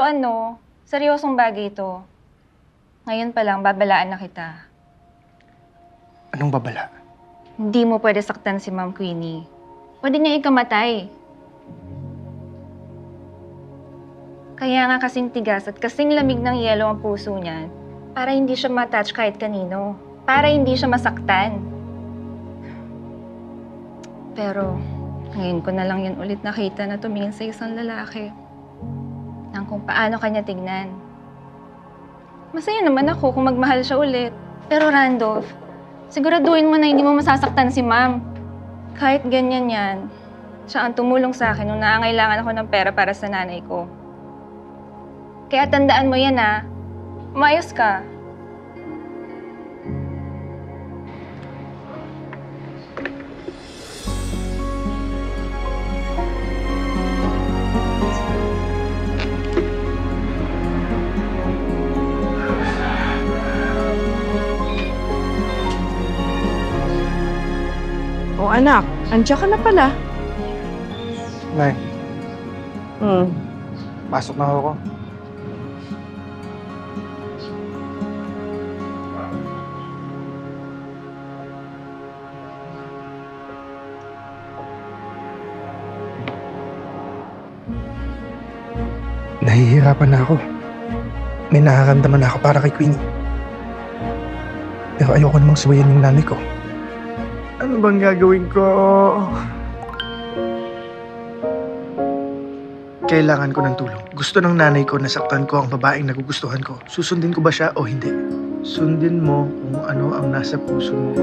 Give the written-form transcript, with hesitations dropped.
Pero seryosong bagay ito. Ngayon pa lang, babalaan na kita. Anong babala? Hindi mo pwede saktan si Ma'am Queenie. Pwede niya ikamatay. Kaya nga kasing tigas at kasing lamig ng yelo ang puso niya para hindi siya ma-touch kahit kanino. Para hindi siya masaktan. Pero ngayon ko na lang yan ulit nakita na tumingin sa isang lalaki. Nang kung paano kanya tignan. Masaya naman ako kung magmahal siya ulit. Pero Randolph, siguraduhin mo na hindi mo masasaktan si Ma'am. Kahit ganyan yan, siya ang tumulong sa akin nung nangangailangan ako ng pera para sa nanay ko. Kaya tandaan mo yan umayos ka. O anak, andiyan ka na pala. Nay, pasok na ako. Nahihirapan na ako. May nakakamdaman na ako para kay Queenie. Pero ayoko namang suwayan yung nanay ko. Ano bang gagawin ko? Kailangan ko ng tulong. Gusto ng nanay ko na saktan ko ang babaeng nagugustuhan ko. Susundin ko ba siya o hindi? Sundin mo kung ano ang nasa puso mo.